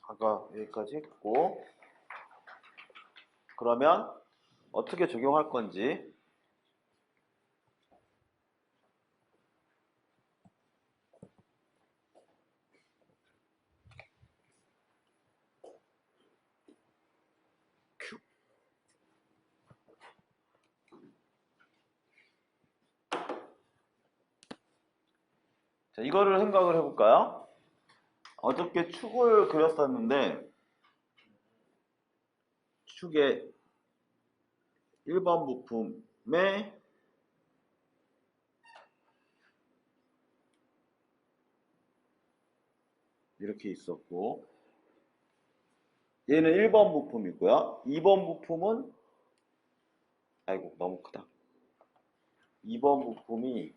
아까 여기까지 했고, 그러면 어떻게 적용할 건지. 자, 이거를 생각을 해볼까요? 어저께 축을 그렸었는데, 축의 1번 부품에 이렇게 있었고, 얘는 1번 부품이고요. 2번 부품은, 아이고, 너무 크다. 2번 부품이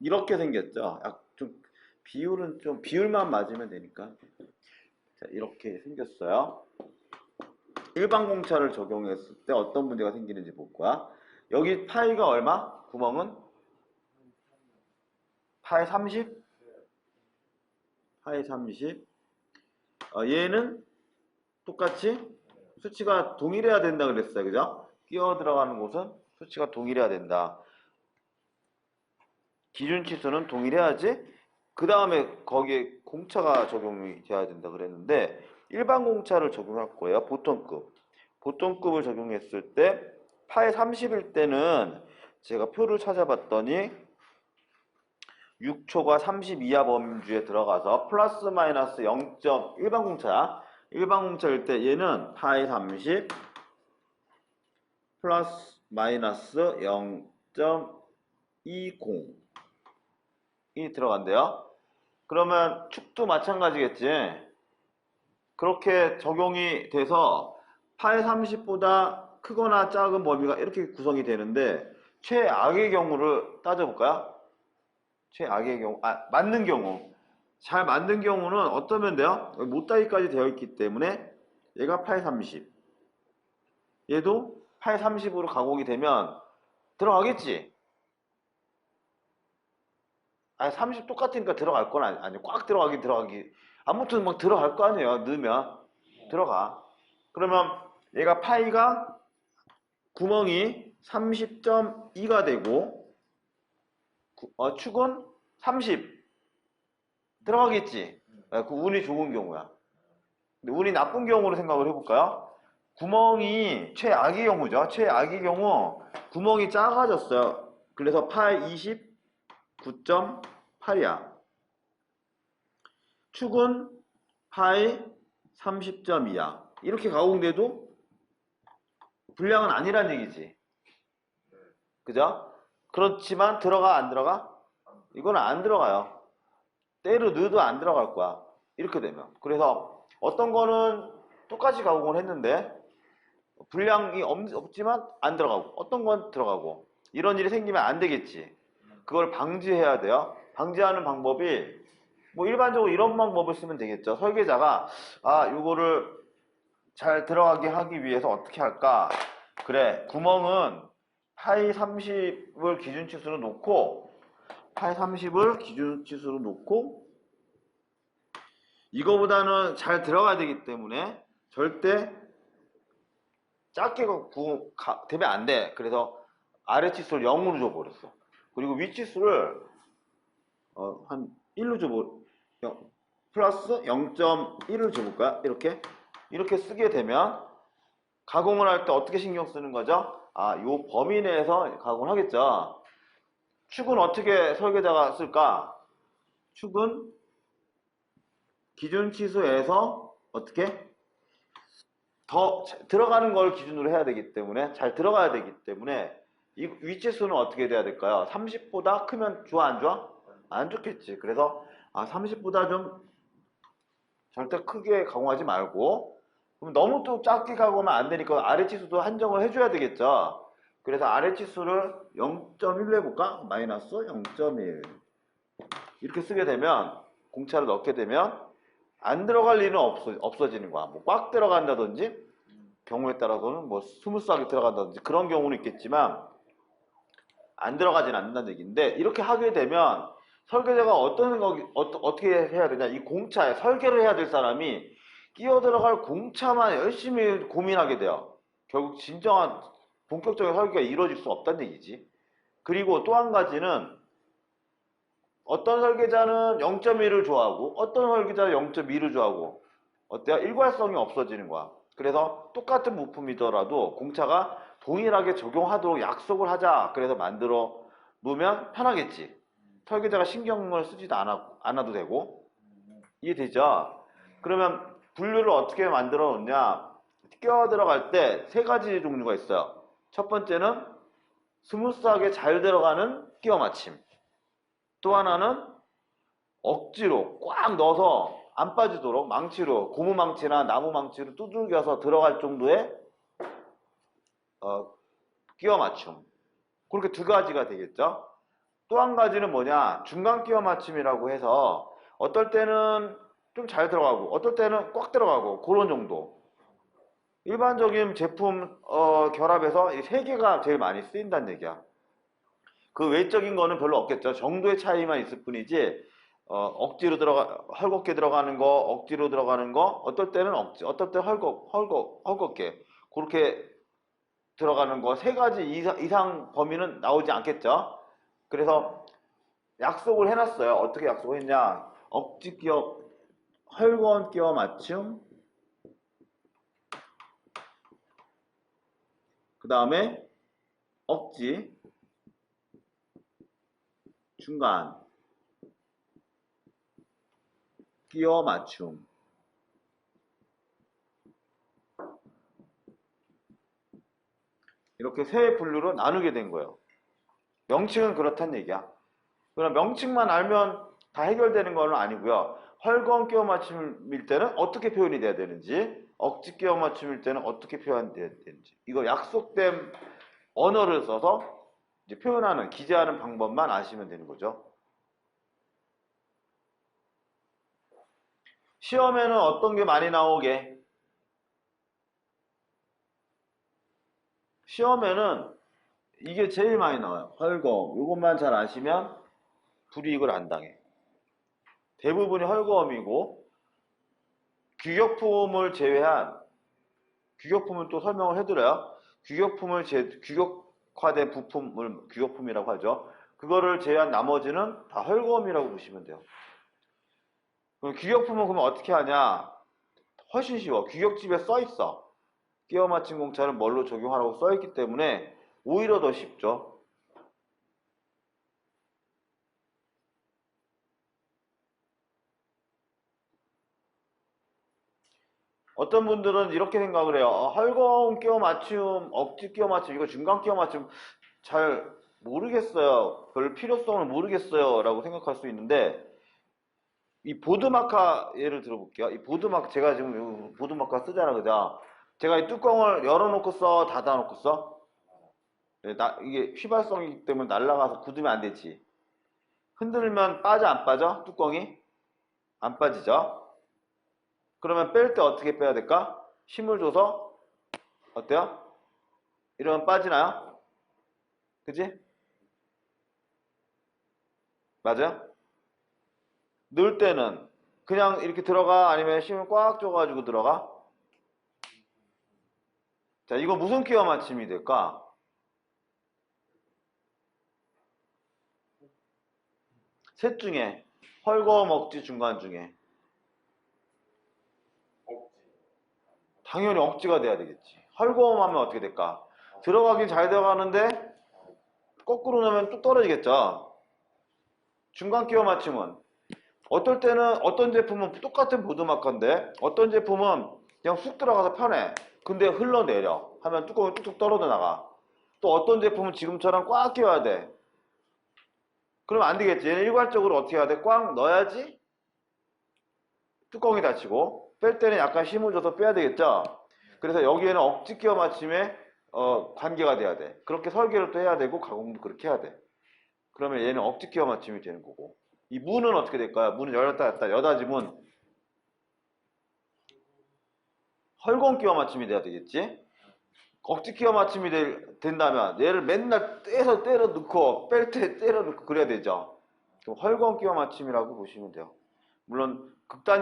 이렇게 생겼죠. 좀 비율은 좀 비율만 맞으면 되니까. 자, 이렇게 생겼어요. 일반 공차를 적용했을 때 어떤 문제가 생기는지 볼 거야. 여기 파이가 얼마? 구멍은 파이 30? 파이 30. 얘는 똑같이 수치가 동일해야 된다 그랬어요. 그죠? 끼어 들어가는 곳은 수치가 동일해야 된다. 기준치수는 동일해야지 그 다음에 거기에 공차가 적용이 돼야 된다 그랬는데 일반 공차를 적용할 거예요. 보통급. 보통급을 적용했을 때 파이 30일 때는 제가 표를 찾아봤더니 6초가 30 이하 범주에 들어가서 플러스 마이너스 0. 일반 공차야. 일반 공차일 때 얘는 파이 30 플러스 마이너스 0.20이 들어간대요. 그러면 축도 마찬가지겠지. 그렇게 적용이 돼서 파이 30보다 크거나 작은 범위가 이렇게 구성이 되는데 최악의 경우를 따져볼까요? 최악의 경우, 맞는 경우. 잘 맞는 경우는 어떠면 돼요? 못다이까지 되어 있기 때문에 얘가 파이 30. 얘도 파이 30으로 가공이 되면 들어가겠지? 아니 30 똑같으니까 들어갈 건 아니고 꽉 들어가기 아무튼 막 들어갈 거 아니에요. 넣으면 들어가. 그러면 얘가 파이가 구멍이 30.2가 되고 축은 30 들어가겠지. 그 운이 좋은 경우야. 근데 운이 나쁜 경우로 생각을 해볼까요? 구멍이 최악의 경우죠. 최악의 경우 구멍이 작아졌어요. 그래서 파이 29.8이야. 축은 파이 30.2야. 이렇게 가공돼도 불량은 아니란 얘기지. 그죠? 그렇지만 들어가 안 들어가? 이건 안 들어가요. 때로 넣어도 안 들어갈 거야. 이렇게 되면. 그래서 어떤 거는 똑같이 가공을 했는데 불량이 없지만 안 들어가고 어떤 건 들어가고 이런 일이 생기면 안 되겠지. 그걸 방지해야 돼요. 방지하는 방법이 뭐 일반적으로 이런 방법을 쓰면 되겠죠. 설계자가 요거를 잘 들어가게 하기 위해서 어떻게 할까? 그래, 구멍은 파이 30을 기준치수로 놓고 파이 30을 기준치수로 놓고 이거보다는 잘 들어가야 되기 때문에 절대 작게 되면 안 돼. 그래서 아래 치수를 0으로 줘버렸어. 그리고 위 치수를 한 1로 플러스 0.1을 줘볼까요? 이렇게 쓰게 되면 가공을 할 때 어떻게 신경 쓰는 거죠? 요 범위 내에서 가공을 하겠죠. 축은 어떻게 설계자가 쓸까? 축은 기준치수에서 어떻게 더 들어가는 걸 기준으로 해야 되기 때문에 잘 들어가야 되기 때문에 이 위치수는 어떻게 돼야 될까요? 30보다 크면 좋아 안 좋아? 안 좋겠지. 그래서 30보다 좀 절대 크게 가공하지 말고 그럼 너무 또 작게 가공하면 안 되니까 아래 치수도 한정을 해줘야 되겠죠. 그래서 아래 치수를 0.1로 해볼까? 마이너스 0.1 이렇게 쓰게 되면 공차를 넣게 되면 안 들어갈 일은 없어지는 거야. 뭐 꽉 들어간다든지 경우에 따라서는 뭐 스무스하게 들어간다든지 그런 경우는 있겠지만 안 들어가진 않는다는 얘기인데, 이렇게 하게 되면 설계자가 어떻게 해야 되냐, 이 공차에 설계를 해야 될 사람이 끼어 들어갈 공차만 열심히 고민하게 돼요. 결국 진정한 본격적인 설계가 이루어질 수 없다는 얘기지. 그리고 또 한 가지는, 어떤 설계자는 0.1을 좋아하고 어떤 설계자는 0.2를 좋아하고, 어때요? 일괄성이 없어지는 거야. 그래서 똑같은 부품이더라도 공차가 동일하게 적용하도록 약속을 하자. 그래서 만들어 놓으면 편하겠지. 설계자가 신경을 쓰지도 않아도 되고. 이해되죠? 그러면 분류를 어떻게 만들어 놓냐? 끼어 들어갈 때 세 가지 종류가 있어요. 첫 번째는 스무스하게 잘 들어가는 끼워 맞춤. 또 하나는 억지로 꽉 넣어서 안 빠지도록 망치로, 고무망치나 나무망치로 두들겨서 들어갈 정도의 끼워 맞춤. 그렇게 두 가지가 되겠죠. 또 한 가지는 뭐냐, 중간 끼워 맞춤이라고 해서 어떨 때는 좀 잘 들어가고 어떨 때는 꽉 들어가고, 그런 정도. 일반적인 제품 결합에서 이 세 개가 제일 많이 쓰인다는 얘기야. 그 외적인 거는 별로 없겠죠. 정도의 차이만 있을 뿐이지, 억지로 헐겁게 들어가는 거, 억지로 들어가는 거, 어떨 때는 어떨 때 헐겁게, 그렇게 들어가는 거, 세 가지 이상 범위는 나오지 않겠죠. 그래서 약속을 해놨어요. 어떻게 약속을 했냐. 억지 끼워, 헐거운 끼워 맞춤, 그 다음에 억지, 중간, 끼워 맞춤. 이렇게 세 분류로 나누게 된 거예요. 명칭은 그렇다는 얘기야. 그럼 명칭만 알면 다 해결되는 건 아니고요. 헐거운 끼워 맞춤일 때는 어떻게 표현이 돼야 되는지, 억지 끼워 맞춤일 때는 어떻게 표현돼야 되는지, 이거 약속된 언어를 써서 이제 표현하는, 기재하는 방법만 아시면 되는 거죠. 시험에는 어떤 게 많이 나오게? 시험에는 이게 제일 많이 나와요. 헐거움. 이것만 잘 아시면 불이익을 안 당해. 대부분이 헐거움이고, 규격품을 제외한, 규격품을 또 설명을 해드려요. 규격화된 부품을 규격품이라고 하죠. 그거를 제외한 나머지는 다 헐거움이라고 보시면 돼요. 그럼 규격품은 그러면 어떻게 하냐? 훨씬 쉬워. 규격집에 써 있어. 끼워 맞춘 공차를 뭘로 적용하라고 써 있기 때문에 오히려 더 쉽죠. 어떤 분들은 이렇게 생각을 해요. 헐거운 끼워 맞춤, 억지 끼워 맞춤, 이거 중간 끼워 맞춤 잘 모르겠어요. 별 필요성을 모르겠어요. 라고 생각할 수 있는데, 이 보드마카 예를 들어볼게요. 이 보드마카, 제가 지금 보드마카 쓰잖아, 그죠? 제가 이 뚜껑을 열어놓고 써, 닫아놓고 써? 이게 휘발성이기 때문에 날아가서 굳으면 안 되지. 흔들면 빠져, 안 빠져? 뚜껑이? 안 빠지죠? 그러면 뺄 때 어떻게 빼야 될까? 힘을 줘서, 어때요? 이러면 빠지나요? 그지? 맞아요? 넣을 때는 그냥 이렇게 들어가, 아니면 힘을 꽉 줘가지고 들어가? 자, 이거 무슨 끼워 맞춤이 될까? 셋 중에 헐거움, 억지, 중간 중에 당연히 억지가 돼야 되겠지. 헐거움 하면 어떻게 될까? 들어가긴 잘 들어가는데 거꾸로 넣으면 뚝 떨어지겠죠. 중간 끼워 맞춤은 어떨 때는, 어떤 제품은 똑같은 보드마커인데 어떤 제품은 그냥 쑥 들어가서 편해. 근데 흘러내려 하면 뚜껑이 뚝뚝 떨어져 나가. 또 어떤 제품은 지금처럼 꽉 끼워야 돼. 그럼 안 되겠지. 얘는 일괄적으로 어떻게 해야 돼? 꽉 넣어야지 뚜껑이 닫히고, 뺄 때는 약간 힘을 줘서 빼야 되겠죠. 그래서 여기에는 억지 끼워 맞춤에 관계가 돼야 돼. 그렇게 설계를 또 해야 되고 가공도 그렇게 해야 돼. 그러면 얘는 억지 끼워 맞춤이 되는 거고, 이 문은 어떻게 될까요? 문은 열었다 닫다, 여닫이 문, 헐거운 끼워 맞춤이 돼야 되겠지. 억지 끼워 맞춤이 된다면 얘를 맨날 떼서 때려 넣고 뺄 때 때려 넣고 그래야 되죠. 그럼 헐거운 끼워 맞춤이라고 보시면 돼요. 물론 극단적